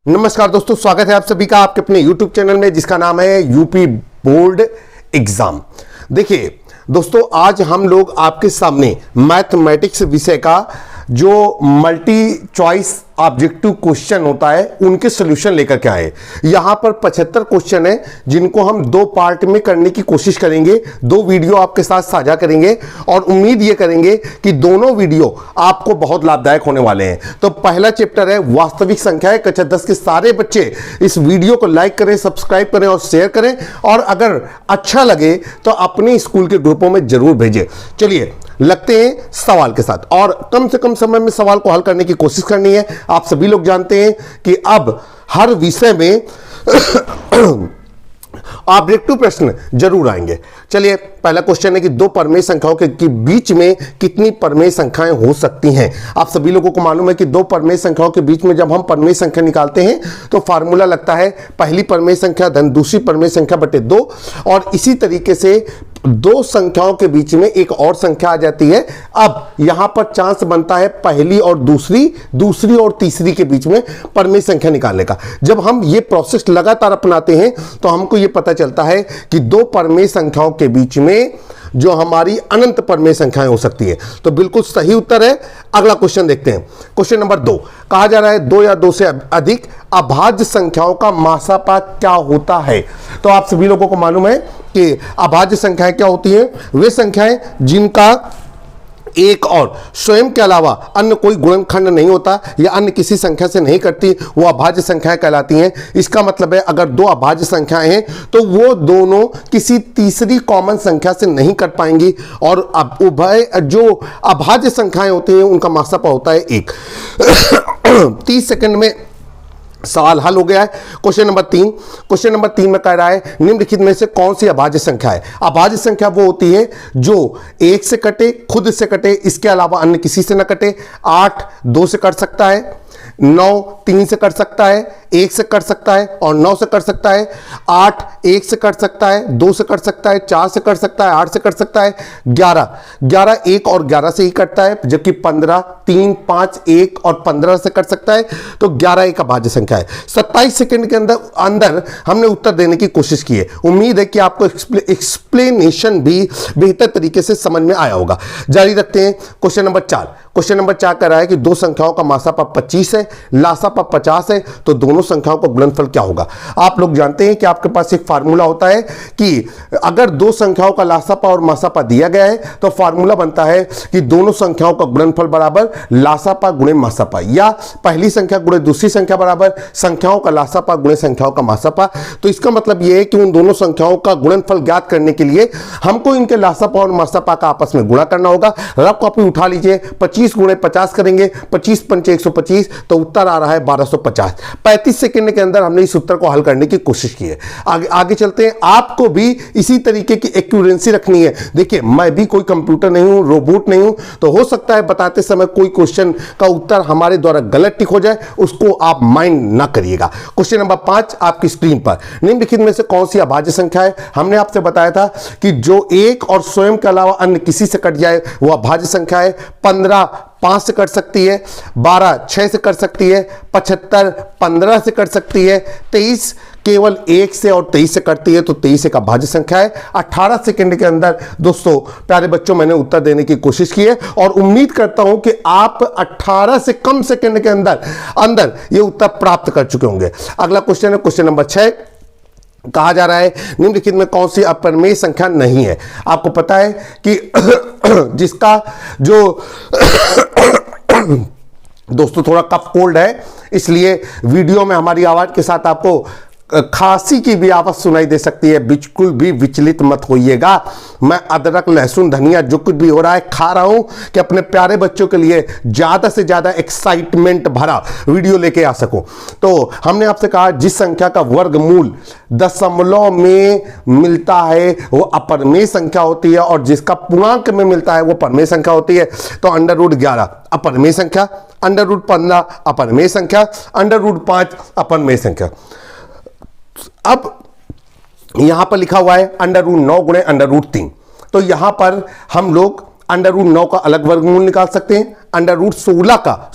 नमस्कार दोस्तों, स्वागत है आप सभी का आपके अपने YouTube चैनल में जिसका नाम है यूपी बोर्ड एग्जाम। देखिए दोस्तों, आज हम लोग आपके सामने मैथमेटिक्स विषय का जो मल्टी चॉइस ऑब्जेक्टिव क्वेश्चन होता है उनके सॉल्यूशन लेकर के आए। यहां पर 75 क्वेश्चन है जिनको हम दो पार्ट में करने की कोशिश करेंगे। दो वीडियो आपके साथ साझा करेंगे और उम्मीद ये करेंगे कि दोनों वीडियो आपको बहुत लाभदायक होने वाले हैं। तो पहला चैप्टर है वास्तविक संख्याएं। कक्षा 10 के सारे बच्चे इस वीडियो को लाइक करें, सब्सक्राइब करें और शेयर करें, और अगर अच्छा लगे तो अपने स्कूल के ग्रुपों में जरूर भेजें। चलिए लगते हैं सवाल के साथ, और कम से कम समय में सवाल को हल करने की कोशिश करनी है। आप सभी लोग जानते हैं कि अब हर विषय में ऑब्जेक्टिव प्रश्न जरूर आएंगे। चलिए पहला क्वेश्चन है कि दो परमेय संख्याओं के बीच में कितनी परमेय संख्याएं हो सकती हैं। आप सभी लोगों को मालूम है कि दो परमेय संख्याओं के बीच में जब हम परमेय संख्या निकालते हैं तो फार्मूला लगता है पहली परमेय संख्या धन दूसरी परमेय संख्या बटे 2, और इसी तरीके से दो संख्याओं के बीच में एक और संख्या आ जाती है। अब यहां पर चांस बनता है पहली और दूसरी और तीसरी के बीच में परमेय संख्या निकालने का। जब हम ये प्रोसेस लगातार अपनाते हैं तो हमको ये पता चलता है कि दो परमेय संख्याओं के बीच में जो हमारी अनंत परमेय संख्याएं हो सकती है। तो बिल्कुल सही उत्तर है। अगला क्वेश्चन देखते हैं। क्वेश्चन नंबर 2 कहा जा रहा है दो या दो से अधिक अभाज्य संख्याओं का मासापा क्या होता है। तो आप सभी लोगों को मालूम है कि अभाज्य संख्याएं क्या होती हैं। वे संख्याएं जिनका एक और स्वयं के अलावा अन्य कोई गुणनखंड नहीं होता या अन्य किसी संख्या से नहीं करती, वो अभाज्य संख्याएं कहलाती हैं। इसका मतलब है अगर दो अभाज्य संख्याएं हैं तो वो दोनों किसी तीसरी कॉमन संख्या से नहीं कर पाएंगी, और उभय जो अभाज्य संख्याएं होती हैं उनका मासापा होता है 1। 30 सेकंड में सवाल हल हो गया है। क्वेश्चन नंबर 3 में कह रहा है निम्नलिखित में से कौन सी अभाज्य संख्या है। अभाज्य संख्या वो होती है जो 1 से कटे, खुद से कटे, इसके अलावा अन्य किसी से न कटे। 8 2 से कट सकता है, 9 3 से कट सकता है, 1 से कट सकता है और 9 से कट सकता है। 8 1 से कट सकता है, 2 से कट सकता है, 4 से कट सकता है, 8 से कट सकता है। 11 1 और 11 से ही कटता है, जबकि 15 3 5 1 और 15 से कट सकता है। तो 11 एक अभाज्य संख्या है। 27 सेकंड के अंदर हमने उत्तर देने की कोशिश की है। उम्मीद है कि आपको एक्सप्लेनेशन भी बेहतर तरीके से समझ में आया होगा। जारी रखते हैं। क्वेश्चन नंबर 4 कह रहा है कि दो संख्याओं का मासापा 25 है, लासापा 50 है, तो दोनों संख्याओं का गुणनफल क्या होगा। आप लोग जानते हैं कि आपके पास एक फार्मूला होता है कि अगर दो संख्याओं का लासापा और मासापा दिया गया है तो फार्मूला बनता है कि दोनों संख्याओं का गुणनफल बराबर लासापा गुणे मासापा, या पहली संख्या गुणे दूसरी संख्या बराबर संख्याओं का लासापा गुणे संख्याओं का मासापा। तो इसका मतलब यह है कि उन दोनों संख्याओं का गुणनफल ज्ञात करने के लिए हमको इनके लासापा और मासापा का आपस में गुणा करना होगा। रफ कॉपी उठा लीजिए, 25 गुणे 50 करेंगे, 25 पंचे 125, तो उत्तर आ रहा है 1250। 35 सेकंड के अंदर हमने इस उत्तर को हल करने की कोशिश की है। आगे चलते हैं। आपको भी इसी तरीके की एक्यूरेंसी रखनी है। देखिए मैं भी कोई कंप्यूटर नहीं हूं, रोबोट नहीं हूं, तो हो सकता है बताते समय कोई क्वेश्चन का उत्तर हमारे द्वारा गलत टिक हो जाए, उसको आप माइंड ना करिएगा। क्वेश्चन नंबर 5 आपकी स्क्रीन पर, निम्नलिखित में से कौन सी अभाज्य संख्या है। हमने आपसे बताया था कि जो एक और स्वयं के अलावा अन्य किसी से कट जाए वो अभाज्य संख्या है। 15 5 से कट सकती है, 12 6 से कट सकती है, 75 15 से कट सकती है, 23 केवल 1 से और 23 से कटती है, तो 23 एक अभाज्य संख्या है। 18 सेकंड के अंदर दोस्तों प्यारे बच्चों मैंने उत्तर देने की कोशिश की है, और उम्मीद करता हूं कि आप 18 से कम सेकंड के अंदर ये उत्तर प्राप्त कर चुके होंगे। अगला क्वेश्चन है क्वेश्चन नंबर 6। कहा जा रहा है निम्नलिखित में कौन सी अपरिमेय संख्या नहीं है। आपको पता है कि जिसका जो दोस्तों थोड़ा कफ कोल्ड है, इसलिए वीडियो में हमारी आवाज के साथ आपको खांसी की भी आवाज सुनाई दे सकती है। बिल्कुल भी विचलित मत होइएगा। मैं अदरक लहसुन धनिया जो कुछ भी हो रहा है खा रहा हूं कि अपने प्यारे बच्चों के लिए ज्यादा से ज्यादा एक्साइटमेंट भरा वीडियो लेके आ सकूं। तो हमने आपसे कहा जिस संख्या का वर्गमूल दशमलव में मिलता है वो अपरिमेय संख्या होती है, और जिसका पूर्णांक में मिलता है वो परमेय संख्या होती है। तो √11 अपरिमेय संख्या, √15 अपरिमेय संख्या, √5 अपरिमेय संख्या। अब यहां पर लिखा हुआ है √9 गुणे √3, तो यहां पर हम लोग √9 का अलग वर्गमूल निकाल सकते हैं, √16 का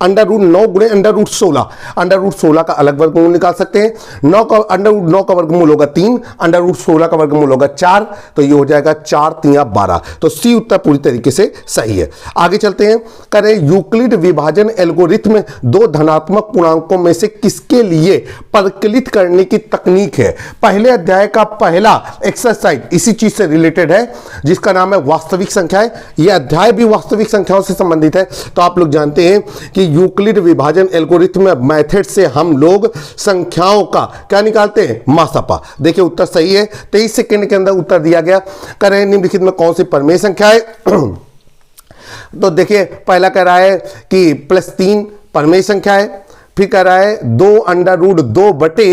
अंडर रूट 9 गुणे अंडर रूट 16, अंडर रूट 16 का अलग वर्गमूल निकाल सकते हैं। 9 का अंडर रूट 9 का वर्गमूल होगा 3, अंडर रूट 16 का वर्गमूल होगा 4, तो ये हो जाएगा 4 3 12। तो सी उत्तर पूरी तरीके से सही है। आगे चलते हैं, करें यूक्लिड विभाजन एल्गोरिथ्म दो धनात्मक पूर्णांकों में से किसके लिए परिकलित करने की तकनीक है। पहले अध्याय का पहला एक्सरसाइज इसी चीज से रिलेटेड है जिसका नाम है वास्तविक संख्याएं। यह अध्याय भी वास्तविक संख्याओं से संबंधित है। तो आप लोग जानते हैं कि यूक्लिड विभाजन एल्गोरिथ्म मेथड से हम लोग संख्याओं का क्या निकालते हैं, मासापा। देखिए उत्तर सही है, 23 सेकंड के अंदर उत्तर दिया गया। करें निम्नलिखित में कौन सी परमेय संख्या है। तो देखिए पहला कह रहा है कि +3 परमेय संख्या है, फिर कह रहा है 2 अंडर रूट 2 बटे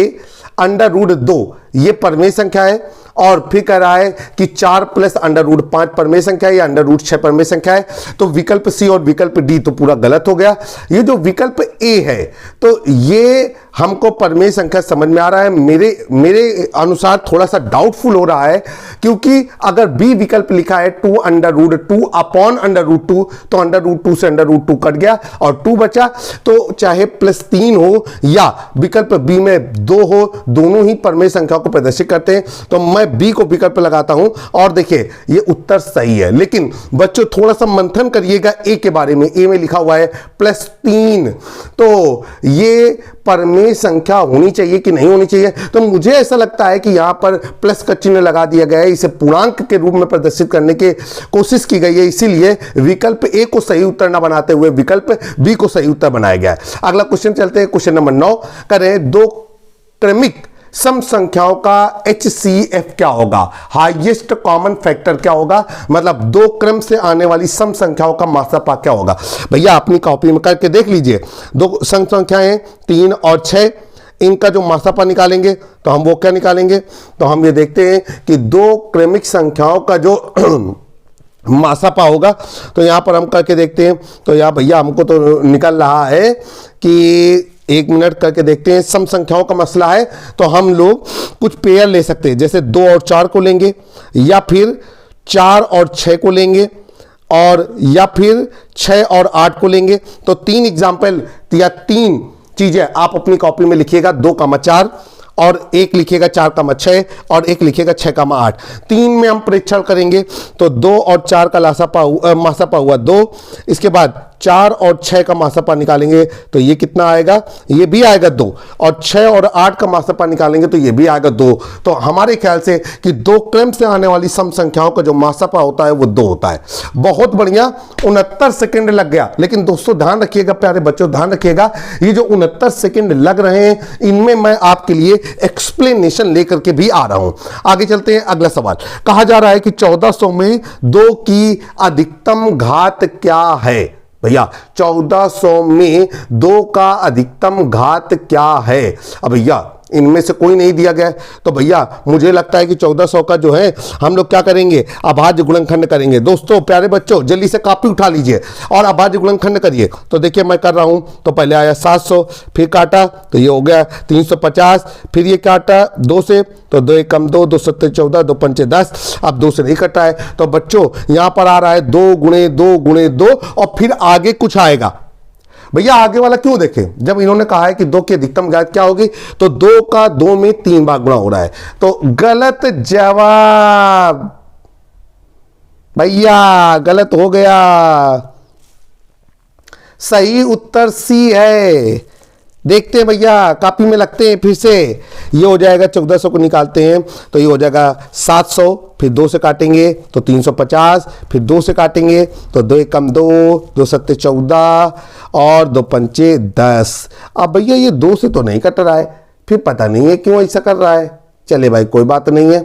अंडर रूट 2 ये परमेय संख्या है, और फिर कह रहा है कि 4 + अंडर रूट 5 परमेय संख्या है या अंडर रूट 6 परमेय संख्या है। तो विकल्प सी और विकल्प डी तो पूरा गलत हो गया। ये जो विकल्प ए है तो ये हमको परमेय संख्या समझ में आ रहा है, मेरे अनुसार थोड़ा सा डाउटफुल हो रहा है, क्योंकि अगर बी विकल्प लिखा है 2 under root 2 upon under root 2 तो अंडर रूट 2 से अंडर रूट 2 कट गया और 2 बचा। तो चाहे +3 हो या विकल्प बी में 2 हो, दोनों ही परमेय संख्या को प्रदर्शित करते हैं। तो मैं बी को विकल्प लगाता हूं और देखिए ये उत्तर सही है। लेकिन बच्चों थोड़ा सा मंथन करिएगा ए के बारे में। ए में लिखा हुआ है +3, तो ये परमेय संख्या होनी चाहिए कि नहीं होनी चाहिए। तो मुझे ऐसा लगता है कि यहां पर प्लस का चिन्ह लगा दिया गया है, इसे पूर्णांक के रूप में प्रदर्शित करने की कोशिश की गई है, इसीलिए विकल्प ए को सही उत्तर न बनाते हुए विकल्प बी को सही उत्तर बनाया गया है। अगला क्वेश्चन चलते हैं, क्वेश्चन नंबर 9 करें, दो क्रमिक सम संख्याओं का HCF क्या होगा, हाईएस्ट कॉमन फैक्टर क्या होगा, मतलब दो क्रम से आने वाली सम संख्याओं का मासापा क्या होगा। भैया अपनी कॉपी में करके देख लीजिए, दो सम संख्याएं 3 और 6, इनका जो मासापा निकालेंगे तो हम वो क्या निकालेंगे, तो हम ये देखते हैं कि दो क्रमिक संख्याओं का जो मासापा होगा, तो यहां पर हम करके देखते हैं। तो यहां भैया हमको तो निकल रहा है कि 1 मिनट करके देखते हैं। सम संख्याओं का मसला है तो हम लोग कुछ पेयर ले सकते हैं, जैसे 2 और 4 को लेंगे, या फिर 4 और 6 को लेंगे, और या फिर 6 और 8 को लेंगे। तो 3 एग्जाम्पल या 3 चीजें आप अपनी कॉपी में लिखिएगा, 2,4 और एक लिखिएगा 4,6 और एक लिखिएगा 6,8। 3 में हम परीक्षण करेंगे तो 2 और 4 का मासापा हुआ 2, इसके बाद 4 और 6 का मासापा निकालेंगे तो ये कितना आएगा, ये भी आएगा 2, और 6 और 8 का मासापा निकालेंगे तो ये भी आएगा 2। तो हमारे ख्याल से कि दो क्रम से आने वाली सम संख्याओं का जो मासापा होता है वो 2 होता है। बहुत बढ़िया, 69 सेकंड लग गया। लेकिन दोस्तों ध्यान रखिएगा, प्यारे बच्चों ध्यान रखिएगा, ये जो 69 सेकंड लग रहे हैं इनमें मैं आपके लिए एक्सप्लेनेशन लेकर के भी आ रहा हूं। आगे चलते हैं, अगला सवाल कहा जा रहा है कि 1400 में 2 की अधिकतम घात क्या है। भैया 1400 में 2 का अधिकतम घात क्या है। अब भैया इनमें से कोई नहीं दिया गया है, तो भैया मुझे लगता है कि 1400 का जो है हम लोग क्या करेंगे, अभाज्य गुणनखंड करेंगे। दोस्तों प्यारे बच्चों जल्दी से कॉपी उठा लीजिए और अभाज्य गुणनखंड करिए। तो देखिए मैं कर रहा हूं, तो पहले आया 700, फिर काटा तो ये हो गया 350, फिर ये काटा 2 से तो 2 1 कम 2, 2 7 14, 2 5 10। अब 2 से नहीं कटा है तो बच्चों यहां पर आ रहा है 2 गुणे 2 गुणे 2 और फिर आगे कुछ आएगा। भैया आगे वाला क्यों देखें, जब इन्होंने कहा है कि 2 की अधिकतम घात क्या होगी, तो 2 का 2 में 3 बार गुणा हो रहा है, तो गलत जवाब भैया, गलत हो गया। सही उत्तर सी है। देखते हैं भैया कॉपी में लगते हैं फिर से। ये हो जाएगा 1400 को निकालते हैं तो ये हो जाएगा 700, फिर 2 से काटेंगे तो 350, फिर 2 से काटेंगे तो 2 1 कम 2, 2 7 14 और 2 5 10। अब भैया ये 2 से तो नहीं कट रहा है, फिर पता नहीं है क्यों ऐसा कर रहा है। चले भाई कोई बात नहीं है,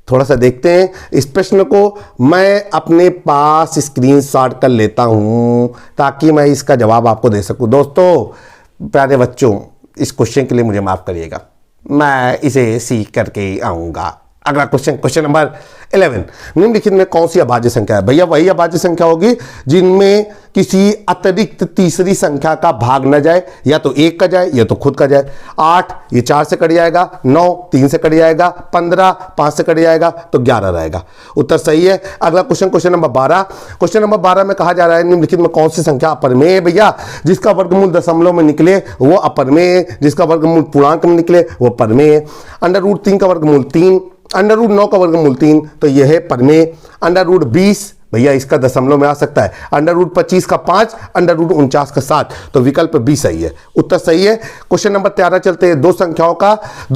थोड़ा सा देखते हैं। इस प्रश्न को मैं अपने पास स्क्रीनशॉट कर लेता हूं ताकि मैं इसका जवाब आपको दे सकूं। दोस्तों प्यारे बच्चों इस क्वेश्चन के लिए मुझे माफ करिएगा, मैं इसे सीख करके आऊँगा। अगला क्वेश्चन, क्वेश्चन नंबर 11, निम्नलिखित में कौन सी अभाज्य संख्या है? भैया वही अभाज्य संख्या होगी जिनमें किसी अतिरिक्त तीसरी संख्या का भाग न जाए, या तो 1 का जाए या तो खुद का जाए। 8 ये 4 से कट जाएगा, 9 3 से कट जाएगा, 15 5 से कट जाएगा, तो 11 रहेगा। उत्तर सही है। अगला question, question number 12, question number 12 में कहा जा रहा है निम्नलिखित में कौन सी संख्या अपरमेय है? भैया जिसका वर्गमूल दशमलव में निकले वो अपरमेय है, जिसका वर्गमूल पूर्णांक में निकले वो परमेय है। √3 का वर्गमूल 3, √9 का वर्गमूल 3, तो यह है परमेय। √20 भैया इसका दशमलव में आ सकता है, √25 का 5, √49 का 7, तो विकल्प बी सही है। उत्तर सही है। क्वेश्चन नंबर 13 चलते हैं। दो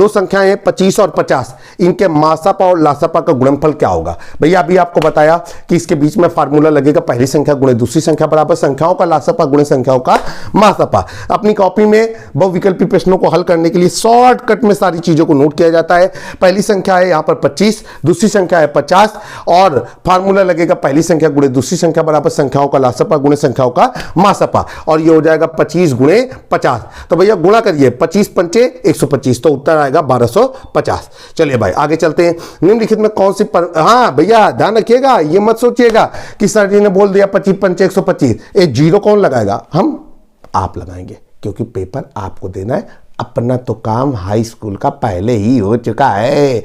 संख्याएं हैं 25 और 50, इनके मासापा और लासापा का गुणनफल क्या होगा? भैया अभी आपको बताया कि इसके बीच में फार्मूला लगेगा, पहली संख्या गुणे दूसरी संख्या बराबर संख्याओं का लासापा गुणे संख्याओं का मासापा। अपनी कॉपी में बहुविकल्पी प्रश्नों को हल करने के लिए शॉर्टकट में सारी चीजों को नोट किया जाता है। पहली संख्या है यहां पर 25, दूसरी संख्या है 50, और फार्मूला लगेगा पहली संख्या गुणे दूसरी संख्या बराबर संख्याओं का लासापा गुणे संख्याओं का मासापा, और ये हो जाएगा 25 गुणे 50। तो भैया गुणा करिए, 25 पंचे 125, तो उत्तर आएगा 1250। चलिए भाई आगे चलते हैं। निम्नलिखित में कौन सी हाँ भैया ध्यान रखिएगा, ये मत सोचिएगा कि सर जी ने बोल दिया 25 पंचे 125, ये जीरो कौन लगाएगा? आप लगाएंगे, क्योंकि पेपर आपको देना है। अपना तो काम हाई स्कूल का पहले ही हो चुका है।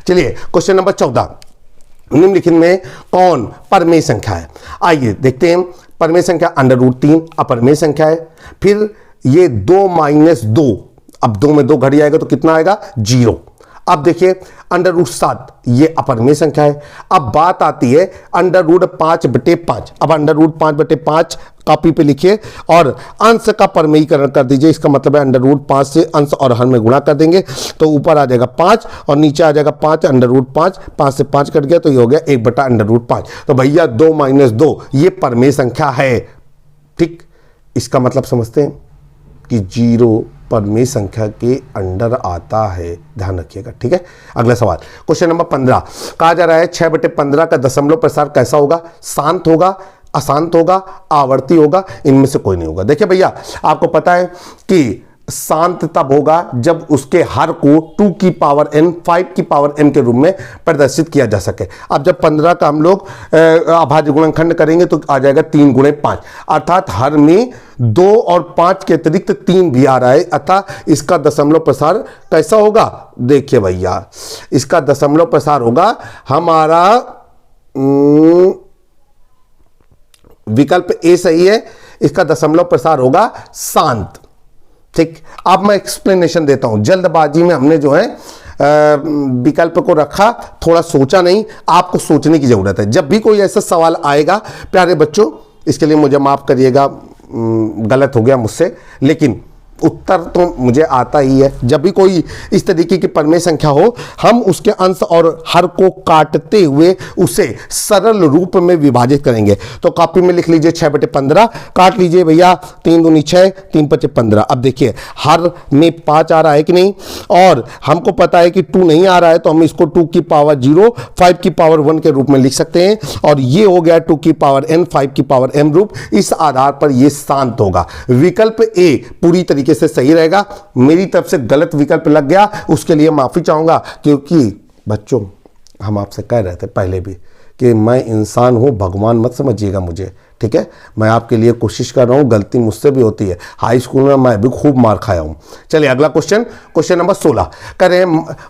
चलिए क्वेश्चन नंबर 14, निम्नलिखित में कौन परमेय संख्या है? आइए देखते हैं। परमेय संख्या √3 अपरमेय संख्या है। फिर ये 2 - 2, अब 2 में 2 घट जाएगा तो कितना आएगा? 0। अब देखिए √7 ये अपरमेय संख्या है। अब बात आती है √5/5। अब √5/5 कॉपी पे लिखिए और अंश का परमेयीकरण कर दीजिए। इसका मतलब है √5 से अंश और हर में गुणा कर देंगे, तो ऊपर आ जाएगा 5 और नीचे आ जाएगा 5, √5, 5 से 5 कट गया तो ये हो गया 1/√5। तो भैया 2 - 2 ये परमेय संख्या है। ठीक, इसका मतलब समझते हैं कि 0 परमेय संख्या के अंडर आता है, ध्यान रखिएगा। ठीक है, अगला सवाल, क्वेश्चन नंबर 15, कहा जा रहा है 6/15 का दशमलव प्रसार कैसा होगा? शांत होगा, अशांत होगा, आवर्ती होगा, इनमें से कोई नहीं होगा। देखिए भैया आपको पता है कि शांत तब होगा जब उसके हर को 2 की पावर n 5 की पावर n के रूप में प्रदर्शित किया जा सके। अब जब 15 का हम लोग अभाज्य गुणनखंड करेंगे तो आ जाएगा 3 × 5, अर्थात हर में 2 और 5 के अतिरिक्त 3 भी आ रहा है, अर्थात इसका दशमलव प्रसार कैसा होगा? देखिए भैया इसका दशमलव प्रसार होगा हमारा विकल्प ए सही है। इसका दशमलव प्रसार होगा शांत। ठीक, अब मैं एक्सप्लेनेशन देता हूं। जल्दबाजी में हमने जो है विकल्प को रखा, थोड़ा सोचा नहीं। आपको सोचने की जरूरत है। जब भी कोई ऐसा सवाल आएगा प्यारे बच्चों, इसके लिए मुझे माफ करिएगा, गलत हो गया मुझसे, लेकिन उत्तर तो मुझे आता ही है। जब भी कोई इस तरीके की परमेय संख्या हो, हम उसके अंश और हर को काटते हुए उसे सरल रूप में विभाजित करेंगे। तो कॉपी में लिख लीजिए 6/15, काट लीजिए भैया, 3 दूनी 6, 3 × 5 = 15। अब देखिए हर में 5 आ रहा है कि नहीं, और हमको पता है कि 2 नहीं आ रहा है, तो हम इसको 2 की पावर 0, 5 की पावर 1 के रूप में लिख सकते हैं, और ये हो गया 2 की पावर n, 5 की पावर m रूप। इस आधार पर ये शांत होगा। विकल्प ए पूरी तरीके से सही रहेगा। मेरी तरफ से गलत विकल्प लग गया, उसके लिए माफी चाहूंगा, क्योंकि बच्चों हम आपसे कह रहे थे पहले भी कि मैं इंसान हूं, भगवान मत समझिएगा मुझे। ठीक है, मैं आपके लिए कोशिश कर रहा हूं, गलती मुझसे भी होती है। हाई स्कूल में मैं भी खूब मार खाया हूं। चलिए अगला क्वेश्चन, क्वेश्चन नंबर 16, करें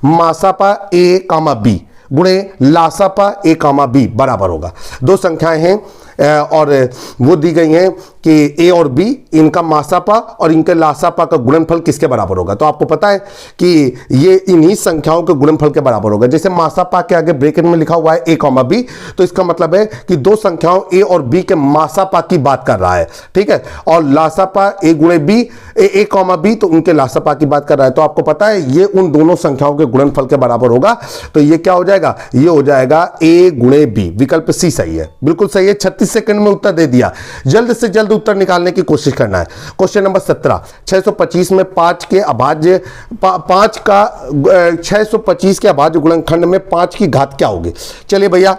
मासापा a, b गुणे लासापा a, b बराबर होगा। दो संख्याएं हैं और वो दी गई हैं कि a और b, इनका मासापा और इनके लासापा का गुणनफल किसके बराबर होगा? तो आपको पता है कि ये इन्हीं संख्याओं के गुणनफल के बराबर होगा। जैसे मासापा के आगे ब्रैकेट में लिखा हुआ है a, b, तो इसका मतलब है कि दो संख्याओं a और b के मासापा की बात कर रहा है। ठीक है, और लासापा a × b, a, b, तो उनके लासापा की बात कर रहा है। तो आपको पता है ये उन दोनों संख्याओं के गुणनफल के बराबर होगा। तो ये क्या हो जाएगा? ये हो जाएगा a × b। विकल्प सी सही है, बिल्कुल सही है। 36 सेकंड में उत्तर दे दिया। जल्द से जल्द उत्तर निकालने की कोशिश करना है। क्वेश्चन नंबर 17, 625 में 5 के अभाज्य 625 के अभाज्य गुणनखंड में 5 की घात क्या होगी? चलिए भैया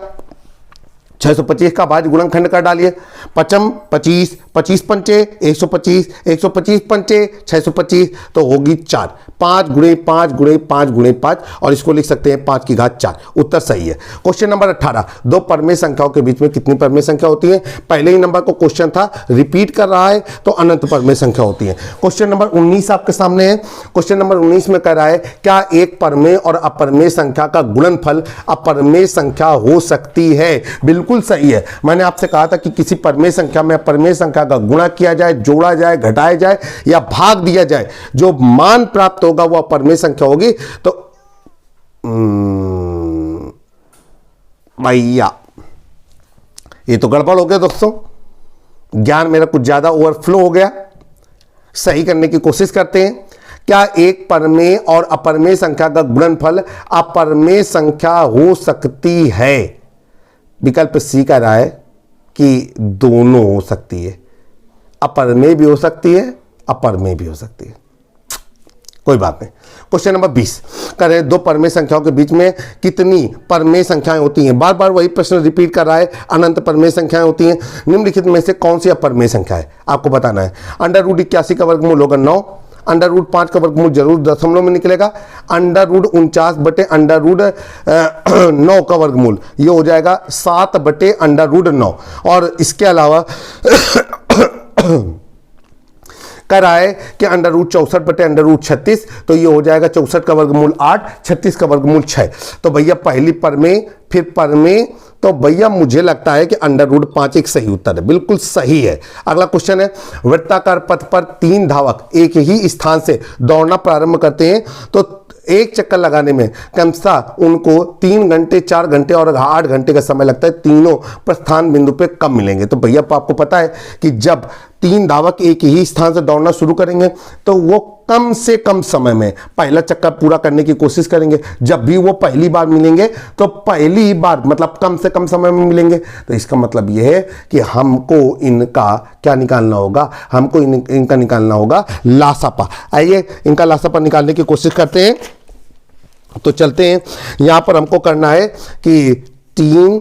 625 का भाज्य गुणनखंड कर डालिए। पचम 25, 25 पंचे 125, 125 पंचे 625, तो होगी 4। 5 गुणे 5 गुणे 5 गुणे 5, और इसको लिख सकते हैं 5 की घात 4। उत्तर सही है। क्वेश्चन नंबर 18, दो परमेय संख्याओं के बीच में कितनी परमेय संख्या होती है? पहले ही नंबर को क्वेश्चन था, रिपीट कर रहा है, तो अनंत परमेय संख्या होती है। क्वेश्चन नंबर 19 आपके सामने है। क्वेश्चन नंबर 19 में कह रहा है, क्या एक परमेय और अपरमेय संख्या का गुणनफल अपरमेय संख्या हो सकती है? बिल्कुल सही है। मैंने आपसे कहा था कि किसी परमेय संख्या में अपरमेय संख्या का गुणा किया जाए, जोड़ा जाए, घटाया जाए या भाग दिया जाए, जो मान प्राप्त होगा वो अपरमेय संख्या होगी। तो भैया ये तो गड़बड़ हो गया दोस्तों, ज्ञान मेरा कुछ ज्यादा ओवरफ्लो हो गया। सही करने की कोशिश करते हैं। क्या एक परमेय और अपरमेय संख्या का गुणनफल अपरमेय संख्या हो सकती है? विकल्प सी कह रहा है कि दोनों हो सकती है, अपरमेय भी हो सकती है, अपरमेय भी हो सकती है। कोई बात नहीं। क्वेश्चन नंबर 20 करें, दो परमेय संख्याओं के बीच में कितनी परमेय संख्याएं होती हैं? बार बार वही प्रश्न रिपीट कर रहा है। अनंत परमेय संख्याएं होती हैं। निम्नलिखित में से कौन सी अपरमेय संख्या है? आपको बताना है। √81 का वर्गमूल होगा 9, √5 का वर्गमूल जरूर दशमलव में निकलेगा, √49 बटे √9 का वर्गमूल ये हो जाएगा 7 बटे √9, और इसके अलावा कह रहा है कि √64 बटे √36, तो ये हो जाएगा 64 का वर्गमूल 8, 36 का वर्गमूल 6। तो भैया पहली परमेय फिर परमेय, तो भैया मुझे लगता है कि √5 एक सही उत्तर है। बिल्कुल सही है। अगला क्वेश्चन है, वृत्ताकार पथ पर 3 धावक एक ही स्थान से दौड़ना प्रारंभ करते हैं, तो एक चक्कर लगाने में क्रमशः उनको 3 घंटे, 4 घंटे और 8 घंटे का समय लगता है। तीनों प्रस्थान बिंदु पे कब मिलेंगे? तो भैया आपको पता है कि जब 3 धावक एक ही स्थान से दौड़ना शुरू करेंगे तो वो कम से कम समय में पहला चक्कर पूरा करने की कोशिश करेंगे। जब भी वो पहली बार मिलेंगे तो पहली बार मतलब कम से कम समय में मिलेंगे। तो इसका मतलब यह है कि हमको इनका क्या निकालना होगा? हमको इनका निकालना होगा लासापा। आइए इनका लासापा निकालने की कोशिश करते हैं। तो चलते हैं। यहां पर हमको करना है कि 3,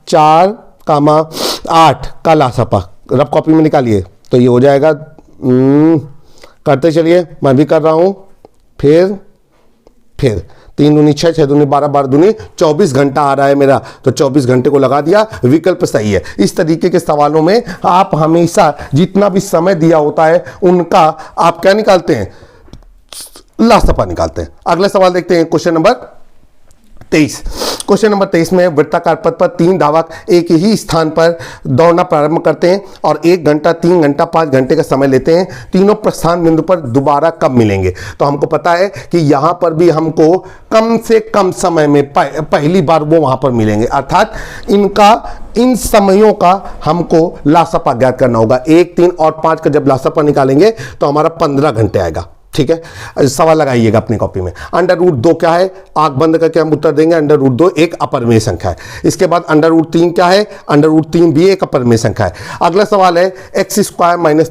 4, 8 का लासापा रफ कॉपी में निकालिए। तो ये हो जाएगा, करते चलिए, मैं भी कर रहा हूं। फिर 3 दूनी 6, 6 दूनी 12, 12 दूनी 24 घंटा आ रहा है मेरा, तो 24 घंटे को लगा दिया। विकल्प सही है। इस तरीके के सवालों में आप हमेशा जितना भी समय दिया होता है उनका आप क्या निकालते हैं? लासापा निकालते हैं। अगला सवाल देखते हैं, क्वेश्चन नंबर 23। क्वेश्चन नंबर 23 में वृत्ताकार पथ पर 3 धावक एक ही स्थान पर दौड़ना प्रारंभ करते हैं और 1 घंटा, 3 घंटा, 5 घंटे का समय लेते हैं। तीनों प्रस्थान बिंदु पर दोबारा कब मिलेंगे? तो हमको पता है कि यहां पर भी हमको कम से कम समय में पहली बार वो वहां पर मिलेंगे, अर्थात इन समयों का हमको लासापा ज्ञात करना होगा। 1, 3 और 5 का जब लासापा निकालेंगे तो हमारा 15 घंटे आएगा। ठीक है, सवाल लगाइएगा अपनी कॉपी में। √2 क्या है? आंख बंद करके हम उत्तर देंगे। √2 एक अपरमेय संख्या है। इसके बाद √3 क्या है? √3 भी एक अपरमेय संख्या है। अगला सवाल है, x² -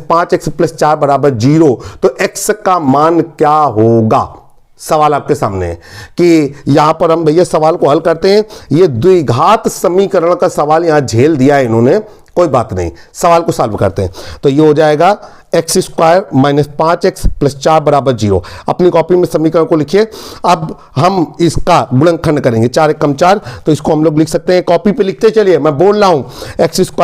5x + 4 = 0, तो x का मान क्या होगा? सवाल आपके सामने है कि यहां पर हम भैया सवाल को हल करते हैं। ये द्विघात समीकरण का सवाल यहां झेल दिया है इन्होंने, कोई बात नहीं, सवाल को सॉल्व करते हैं। तो ये हो जाएगा x² - 5x + 4 = 0। अपनी कॉपी में समीकरण को लिखिए। अब हम इसका गुणनखंड करेंगे। 4 × 1 = 4, तो इसको हम लोग लिख सकते हैं, कॉपी पे लिखते चलिए, मैं बोल रहा हूं। x² -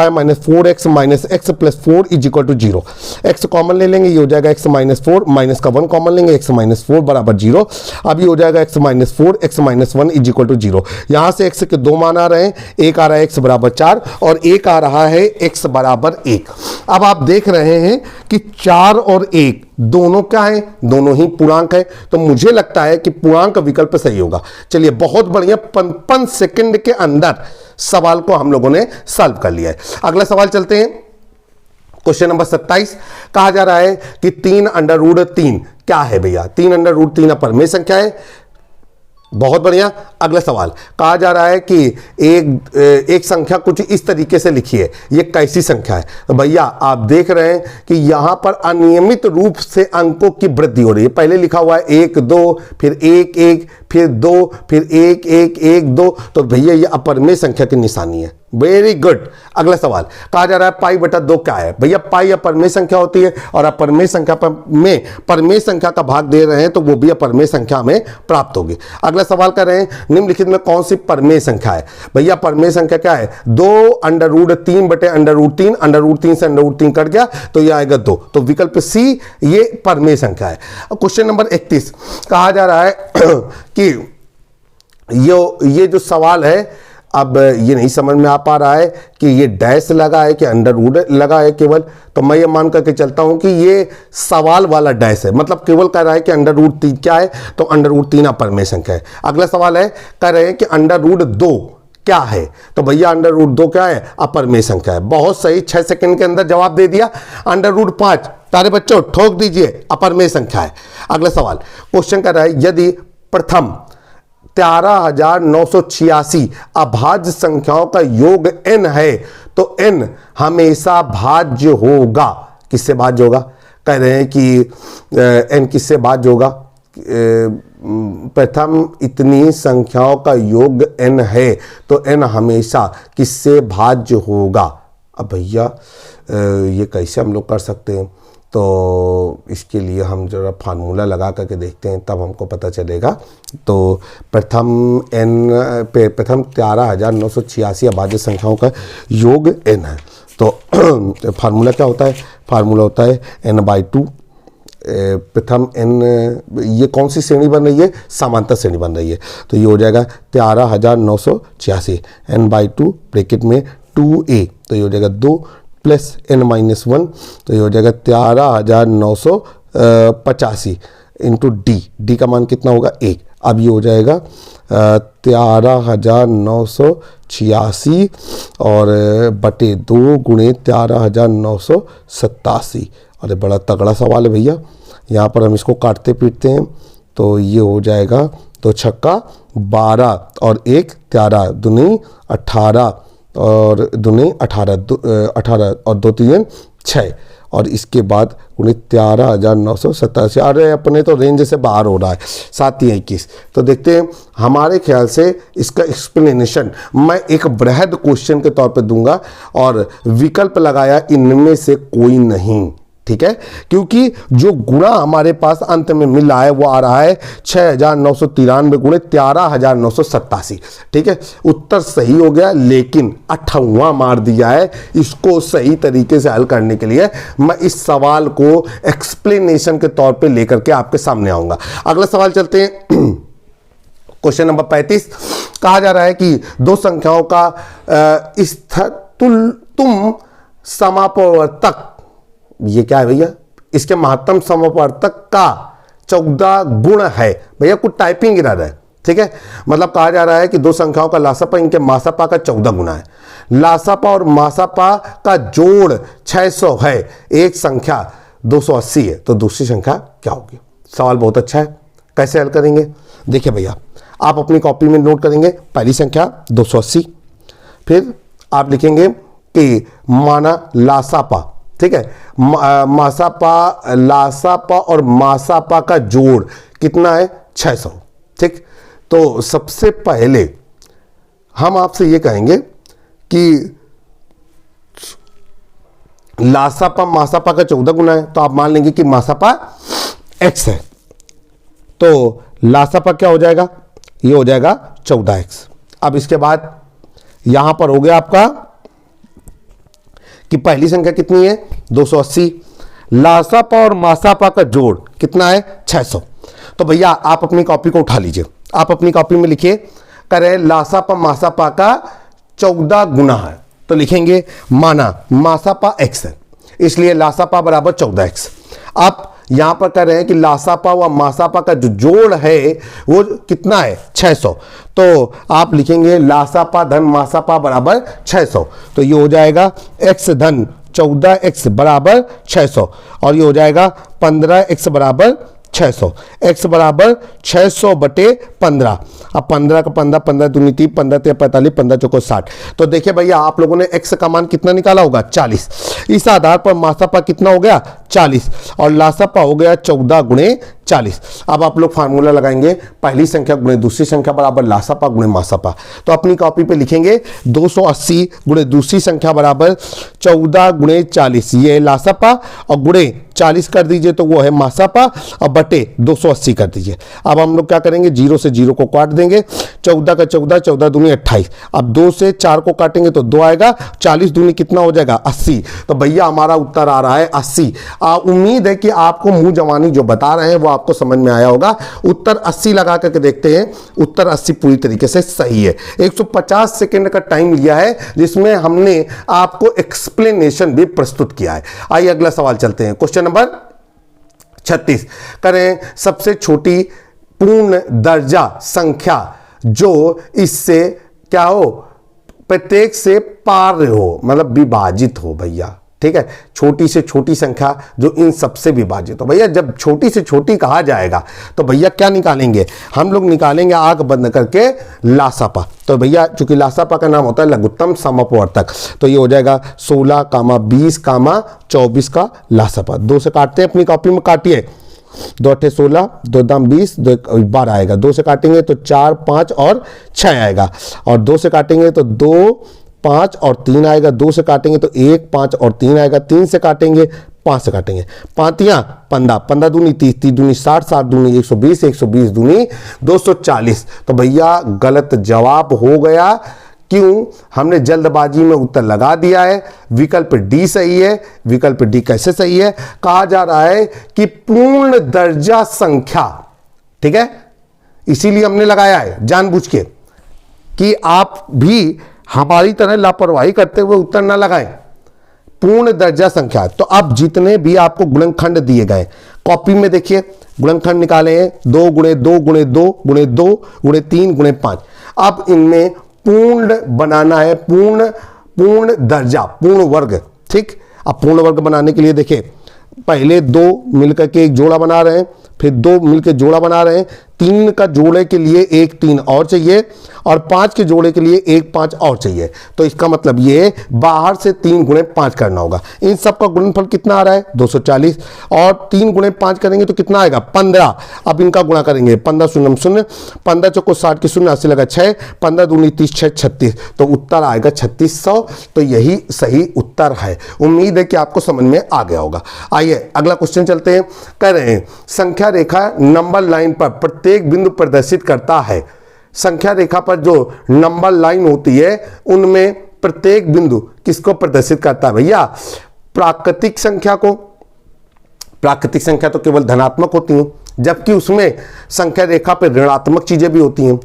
4x - x + 4 = 0। x common ले लेंगे, ये हो जाएगा x - 4, माइनस का 1 कॉमन लेंगे, x - 4 = 0। अब ये हो जाएगा x - 4, x - 1 = 0। यहां से x के 2 मान आ रहे हैं, एक आ रहा है x = 4 और एक आ रहा है x = 1। अब आप देख रहे हैं कि 4 और 1 दोनों क्या है? दोनों ही पूर्णांक है। तो मुझे लगता है कि पूर्णांक विकल्प सही होगा। चलिए, बहुत बढ़िया, 55 सेकंड के अंदर सवाल को हम लोगों ने सॉल्व कर लिया है। अगला सवाल चलते हैं। क्वेश्चन नंबर 27 कहा जा रहा है कि 3√3 क्या है भैया? 3√3 अपरमेय संख्या है। बहुत बढ़िया। अगला सवाल कहा जा रहा है कि एक संख्या कुछ इस तरीके से लिखी है, ये कैसी संख्या है? तो भैया आप देख रहे हैं कि यहां पर अनियमित रूप से अंकों की वृद्धि हो रही है। पहले लिखा हुआ है 1 2, फिर 1 1, फिर 2, फिर 1 1 1 2। तो भैया ये अपरमेय संख्या की निशानी है। Very good. अगला सवाल कहा जा रहा है पाई बटा 2 क्या है? भैया पाई अपरिमेय संख्या होती है और अपरिमेय संख्या में परिमेय संख्या का भाग दे रहे हैं तो वो भी अपरिमेय संख्या में प्राप्त होगी। अगला सवाल कर रहे हैं निम्नलिखित में कौन सी परिमेय संख्या है? भैया परिमेय संख्या क्या है? 2√3 बटे √3, √3 से √3 कट गया तो ये आएगा 2। तो विकल्प सी ये परिमेय संख्या है। क्वेश्चन नंबर 31 कहा जा रहा है कि ये जो सवाल है, अब ये नहीं समझ में आ पा रहा है कि ये डैश लगा है कि अंडर रूट लगा है केवल, तो मैं ये मान करके चलता हूं कि ये सवाल वाला डैश है, मतलब केवल कह रहा है कि √3 क्या है, तो √3 अपरिमेय संख्या है। अगला सवाल है कह रहे हैं कि √2 क्या है? तो भैया √2 क्या है? अपरिमेय संख्या है। बहुत सही, 6 सेकंड के अंदर जवाब दे दिया। √5 प्यारे बच्चों ठोक दीजिए, अपरिमेय संख्या है। अगला सवाल क्वेश्चन कर रहा है यदि प्रथम 13,986 अभाज्य संख्याओं का योग n है तो n हमेशा भाज्य होगा। किससे भाज्य होगा? कह रहे हैं कि n किससे भाज्य होगा? प्रथम इतनी संख्याओं का योग n है तो n हमेशा किससे भाज्य होगा? अब भैया ये कैसे हम लोग कर सकते हैं? तो इसके लिए हम जरा फार्मूला लगा करके देखते हैं, तब हमको पता चलेगा। तो प्रथम 13,986 अभाज्य संख्याओं का योग n है, तो फार्मूला क्या होता है? फार्मूला होता है n/2। प्रथम n, ये कौन सी श्रेणी बन रही है? समांतर श्रेणी बन रही है, तो ये हो जाएगा 13,986 n/2 ब्रैकेट में 2a, तो ये हो जाएगा 2 प्लस n-1, तो ये हो जाएगा 13,985 इंटू डी का मान कितना होगा? 1। अब ये हो जाएगा 13,986 और बटे 2 गुणे 13,987। अरे बड़ा तगड़ा सवाल है भैया। यहाँ पर हम इसको काटते पीटते हैं तो ये हो जाएगा 2 छक्का 12 और 1 13 दूनी 18 और दूनी 18 और 2 3 6 और इसके बाद 13,987। अरे अपने तो रेंज से बाहर हो रहा है, 7 3 21। तो देखते हैं, हमारे ख्याल से इसका एक्सप्लेनेशन मैं एक बृहद क्वेश्चन के तौर पे दूंगा और विकल्प लगाया इनमें से कोई नहीं, ठीक है? क्योंकि जो गुणा हमारे पास अंत में मिल रहा है वो आ रहा है 6,993 गुणे 13,987, ठीक है? उत्तर सही हो गया, लेकिन 58वां मार दिया है। इसको सही तरीके से हल करने के लिए मैं इस सवाल को एक्सप्लेनेशन के तौर पे लेकर के आपके सामने आऊंगा। अगला सवाल चलते हैं। क्वेश्चन नंबर 35 कहा जा रहा है कि दो संख्याओं का तुम समापवर्तक, ये क्या है भैया? इसके महत्तम समापवर्तक का 14 गुण है। भैया कुछ टाइपिंग एरर है, ठीक है? मतलब कहा जा रहा है कि दो संख्याओं का लासापा इनके मासापा का 14 गुना है। लासापा और मासापा का जोड़ 600 है, एक संख्या 280 है, तो दूसरी संख्या क्या होगी? सवाल बहुत अच्छा है, कैसे हल करेंगे? देखिए भैया, आप अपनी कॉपी में नोट करेंगे पहली संख्या 280, फिर आप लिखेंगे कि माना लासापा, ठीक है? मासापा, लासापा और मासापा का जोड़ कितना है? 600, ठीक? तो सबसे पहले हम आपसे ये कहेंगे कि लासापा मासापा का 14 गुना है, तो आप मान लेंगे कि मासापा x है, तो लासापा क्या हो जाएगा? ये हो जाएगा 14x। अब इसके बाद यहां पर हो गया आपका कि पहली संख्या कितनी है? 280। लासापा और मासापा का जोड़ कितना है? 600। तो भैया आप अपनी कॉपी को उठा लीजिए, आप अपनी कॉपी में लिखिए, करें लासापा मासापा का 14 गुना है, तो लिखेंगे माना मासापा x है, इसलिए लासापा बराबर 14x। आप यहां पर कह रहे हैं कि लासापा व मासापा का जो जोड़ है वो कितना है? 600। तो आप लिखेंगे लासापा धन मासापा बराबर 600, तो ये हो जाएगा x धन 14x बराबर 600 और ये हो जाएगा 15x बराबर 600। x बराबर 600 बटे 15। अब 15 का 15, 15 दूनी 30, 15 3 45, 15 चौको 60। तो देखिए भैया, आप लोगों ने x का मान कितना निकाला होगा? 40। इस आधार पर मासापा कितना हो गया? 40 और लासापा हो गया 14 गुणे 40। अब आप लोग फार्मूला लगाएंगे, पहली संख्या गुणे दूसरी संख्या बराबर लासापा गुणे मासापा। तो अपनी कॉपी पे लिखेंगे 280 गुणे दूसरी संख्या बराबर 14 गुणे 40, ये है लासापा, और गुणे 40 कर दीजिए तो वो है मासापा, और बटे 280 कर दीजिए। अब हम लोग क्या करेंगे, 0 से 0 को काट देंगे, 14 का 14, 14 दूनी 28। अब 2 से 4 को काटेंगे तो 2 आएगा, 40 दूनी कितना हो जाएगा 80। तो भैया हमारा उत्तर आ रहा है 80। उम्मीद है कि आपको मुंह जवानी जो बता रहे हैं वो आपको समझ में आया होगा। उत्तर 80 लगा करके देखते हैं, उत्तर 80 पूरी तरीके से सही है। 150 सेकंड का टाइम लिया है जिसमें हमने आपको एक्सप्लेनेशन भी प्रस्तुत किया है। आइए अगला सवाल चलते हैं, क्वेश्चन नंबर 36 करें। सबसे छोटी पूर्ण दर्जा संख्या जो इससे क्या हो, प्रत्येक से पार हो, मतलब विभाजित हो भैया, ठीक है। छोटी से छोटी संख्या जो इन सबसे विभाजित हो। भैया जब छोटी से छोटी कहा जाएगा तो भैया क्या निकालेंगे, हम लोग निकालेंगे आंख बंद करके लासापा। तो भैया चूंकि लासापा का नाम होता है लघुत्तम समअपवर्तक, तो ये हो जाएगा 16, 20, 24 का लासापा। 2 से काटते हैं, अपनी कॉपी में काटिए, 2 8 16, 2 दाम 20, 2 12 आएगा। 2 से काटेंगे तो 4, 5 और 6 आएगा, और 2 से काटेंगे तो 2, 5 और 3 आएगा। 2 से काटेंगे तो 1, 5 और 3 आएगा। 3 से काटेंगे, 5 से काटेंगे, 5 15, 15 दूनी 30, 30 दूनी 60, 60 दूनी 120, 120 दूनी 240। तो भैया गलत जवाब हो गया। क्यों? हमने जल्दबाजी में उत्तर लगा दिया है। विकल्प डी सही है। विकल्प डी कैसे सही है? कहा जा रहा है कि पूर्ण दर्जा संख्या, ठीक है, इसीलिए हमने लगाया है जानबूझ के कि आप भी हमारी तरह लापरवाही करते हुए उत्तर ना लगाएं। पूर्ण दर्जा संख्या, तो अब जितने भी आपको गुणनखंड दिए गए कॉपी में देखिए, गुणनखंड निकाले हैं 2 गुणे 2 गुणे 2 गुणे 2 गुणे 3 गुणे 5। अब इनमें पूर्ण बनाना है, पूर्ण दर्जा, पूर्ण वर्ग, ठीक। अब पूर्ण वर्ग बनाने के लिए देखिए, पहले 2 मिलकर के एक जोड़ा बना रहे हैं, फिर 2 मिलकर जोड़ा बना रहे हैं, 3 का जोड़े के लिए एक 3 और चाहिए, और 5 के जोड़े के लिए एक 5 और चाहिए। तो इसका मतलब ये बाहर से 3 गुणे 5 करना होगा। इन सब का गुणनफल कितना आ रहा है 240, और 3 गुणे 5 करेंगे तो कितना आएगा 15। अब इनका गुणा करेंगे, 15 शून्य शून्य, 15 चौको 60 की शून्य 80 लगा 6, 15 दूनी 30, 6 36, तो उत्तर आएगा 3600। तो यही सही उत्तर है। उम्मीद है कि आपको समझ में आ गया होगा। आइए अगला क्वेश्चन चलते हैं। कह रहे हैं संख्या रेखा नंबर लाइन पर प्रत्येक बिंदु प्रदर्शित करता है। संख्या रेखा पर जो नंबर लाइन होती है उनमें प्रत्येक बिंदु किसको प्रदर्शित करता है भैया? प्राकृतिक संख्या को। प्राकृतिक संख्या तो केवल धनात्मक होती हैं, जबकि उसमें संख्या रेखा पर ऋणात्मक चीजें भी होती हैं।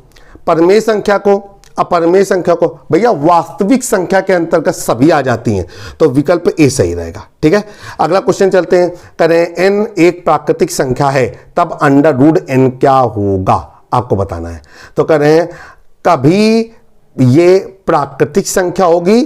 परमेय संख्या को, अपरमेय संख्या को भैया वास्तविक संख्या के अंतर्गत सभी आ जाती हैं। तो विकल्प ए सही रहेगा, ठीक है। अगला क्वेश्चन चलते हैं। करें n एक प्राकृतिक संख्या है तब √n क्या होगा, आपको बताना है। तो कह रहे हैं कभी ये प्राकृतिक संख्या होगी,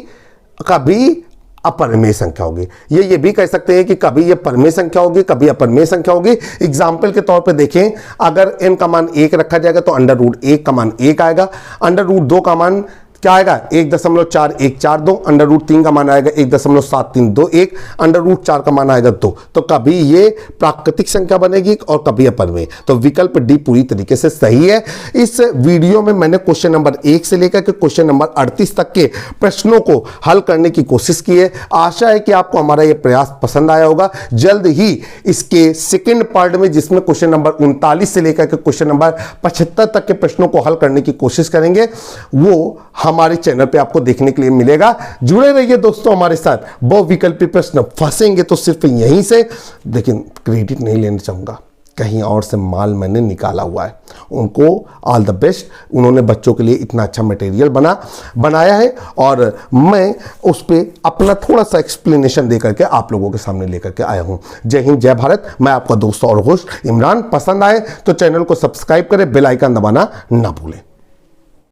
कभी अपरमेय संख्या होगी। ये भी कह सकते हैं कि कभी ये परमेय संख्या होगी, कभी अपरमेय संख्या होगी। एग्जाम्पल के तौर पे देखें, अगर n का मान 1 रखा जाएगा तो √1 का मान 1 आएगा। √2 का मान क्या आएगा 1.4142, √3 का मान आएगा 1.7321, √4 का मान आएगा 2। तो कभी ये प्राकृतिक संख्या बनेगी और कभी अपरमेय। तो विकल्प डी पूरी तरीके से सही है। इस वीडियो में मैंने क्वेश्चन नंबर 1 से लेकर के क्वेश्चन नंबर 38 तक के प्रश्नों को हल करने की कोशिश की है। आशा है कि आपको हमारा ये प्रयास पसंद आया होगा। जल्द ही इसके सेकेंड पार्ट में, जिसमें क्वेश्चन नंबर 39 से लेकर के क्वेश्चन नंबर 75 तक के प्रश्नों को हल करने की कोशिश करेंगे, वो हमारे चैनल पे आपको देखने के लिए मिलेगा। जुड़े रहिए दोस्तों हमारे साथ। बहुविकल्पी प्रश्न फंसेंगे तो सिर्फ यहीं से, लेकिन क्रेडिट नहीं लेना चाहूंगा, कहीं और से माल मैंने निकाला हुआ है। उनको ऑल द बेस्ट, उन्होंने बच्चों के लिए इतना अच्छा मटेरियल बनाया है और मैं उस पर अपना थोड़ा सा एक्सप्लेनेशन दे करके आप लोगों के सामने लेकर के आया हूं। जय हिंद, जय भारत। मैं आपका दोस्त और होस्ट इमरान। पसंद आए तो चैनल को सब्सक्राइब करें, बेल आइकन दबाना ना भूलें।